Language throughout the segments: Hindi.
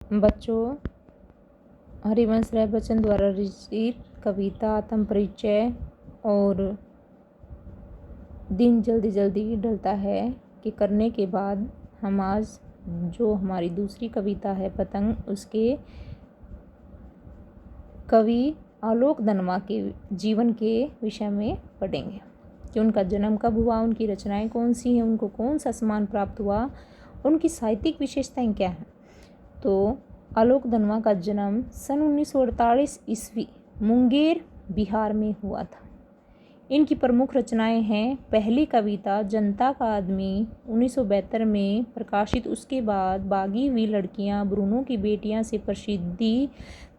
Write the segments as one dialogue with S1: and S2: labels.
S1: बच्चों, हरिवंश राय बच्चन द्वारा रचित कविता आत्म परिचय और दिन जल्दी जल्दी ढलता है कि करने के बाद हम आज जो हमारी दूसरी कविता है पतंग, उसके कवि आलोक दनवा के जीवन के विषय में पढ़ेंगे कि उनका जन्म कब हुआ, उनकी रचनाएं कौन सी हैं, उनको कौन सा सम्मान प्राप्त हुआ, उनकी साहित्यिक विशेषताएं क्या हैं। तो आलोक दनवा का जन्म सन 1948 ईस्वी मुंगेर बिहार में हुआ था। इनकी प्रमुख रचनाएं हैं पहली कविता जनता का आदमी 1972 में प्रकाशित, उसके बाद बागी हुई लड़कियां, ब्रूनो की बेटियां से प्रसिद्धि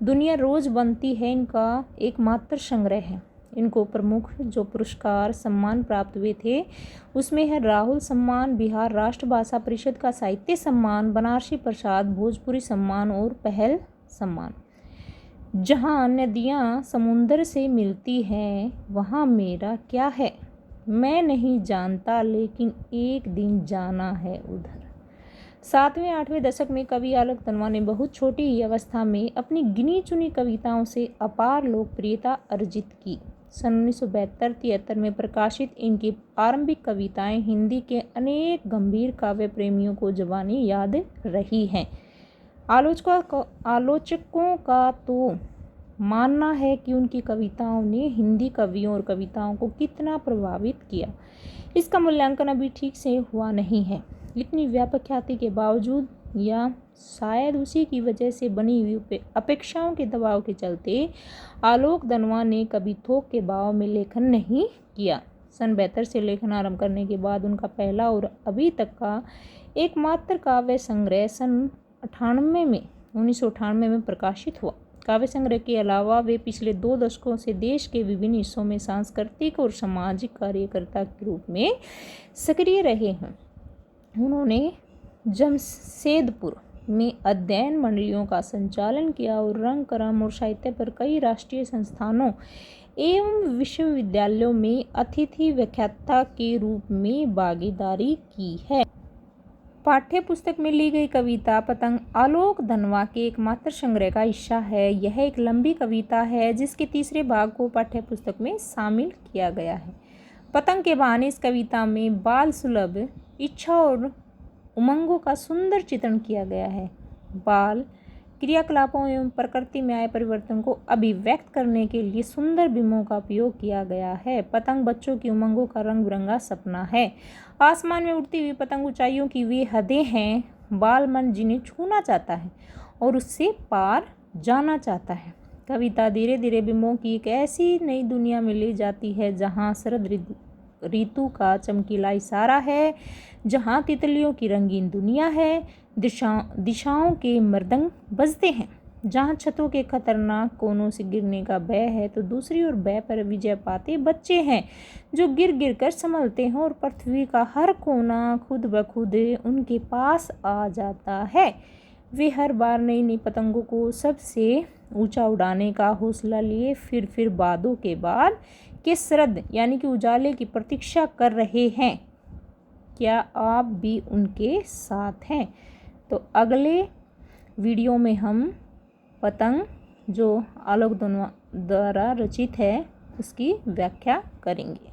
S1: दुनिया रोज बनती है इनका एकमात्र संग्रह है। इनको प्रमुख जो पुरस्कार सम्मान प्राप्त हुए थे उसमें है राहुल सम्मान, बिहार राष्ट्र भाषा परिषद का साहित्य सम्मान, बनारसी प्रसाद भोजपुरी सम्मान और पहल सम्मान। जहाँ नदियाँ समुंदर से मिलती हैं वहाँ मेरा क्या है, मैं नहीं जानता लेकिन एक दिन जाना है उधर। 7वें 8वें दशक में कवि आलोक दनवा ने बहुत छोटी ही अवस्था में अपनी गिनी चुनी कविताओं से अपार लोकप्रियता अर्जित की। सन 1972-73 में प्रकाशित इनकी आरंभिक कविताएं हिंदी के अनेक गंभीर काव्य प्रेमियों को जुबानी याद रही हैं। आलोचकों का तो मानना है कि उनकी कविताओं ने हिंदी कवियों और कविताओं को कितना प्रभावित किया, इसका मूल्यांकन अभी ठीक से हुआ नहीं है। इतनी व्यापक ख्याति के बावजूद या शायद उसी की वजह से बनी हुई अपेक्षाओं के दबाव के चलते आलोक दनवा ने कभी थोक के भाव में लेखन नहीं किया। सन 72 से लेखन आरंभ करने के बाद उनका पहला और अभी तक का एकमात्र काव्य संग्रह सन 1998 में प्रकाशित हुआ। काव्य संग्रह के अलावा वे पिछले 2 दशकों से देश के विभिन्न हिस्सों में सांस्कृतिक और सामाजिक कार्यकर्ता के रूप में सक्रिय रहे हैं। उन्होंने जमशेदपुर में अध्ययन मंडलियों का संचालन किया और रंग, कर्म और साहित्य पर कई राष्ट्रीय संस्थानों एवं विश्वविद्यालयों में अतिथि व्याख्याता के रूप में भागीदारी की है। पाठ्य पुस्तक में ली गई कविता पतंग आलोक दनवा के एकमात्र संग्रह का हिस्सा है। यह एक लंबी कविता है जिसके तीसरे भाग को पाठ्य पुस्तक में शामिल किया गया है। पतंग के बहाने इस कविता में बाल सुलभ इच्छा और उमंगों का सुंदर चित्रण किया गया है। बाल क्रियाकलापों एवं प्रकृति में आए परिवर्तन को अभिव्यक्त करने के लिए सुंदर बिंबों का उपयोग किया गया है। पतंग बच्चों की उमंगों का रंग बिरंगा सपना है। आसमान में उड़ती हुई पतंग ऊंचाइयों की वे हदें हैं, बाल मन जिन्हें छूना चाहता है और उससे पार जाना चाहता है। कविता धीरे धीरे बिंबों की एक ऐसी नई दुनिया में ले जाती है जहाँ शरद ऋतु का चमकीला इशारा है, जहाँ तितलियों की रंगीन दुनिया है, दिशाओं के मृदंग बजते हैं, जहाँ छतों के खतरनाक कोनों से गिरने का भय है तो दूसरी ओर भय पर विजय पाते बच्चे हैं जो गिर गिर कर संभलते हैं और पृथ्वी का हर कोना खुद ब खुद उनके पास आ जाता है। वे हर बार नई नई पतंगों को सबसे ऊंचा उड़ाने का हौसला लिए फिर बादों के बाद के शरद यानी कि उजाले की प्रतीक्षा कर रहे हैं। क्या आप भी उनके साथ हैं? तो अगले वीडियो में हम पतंग जो आलोक दनवा द्वारा रचित है उसकी व्याख्या करेंगे।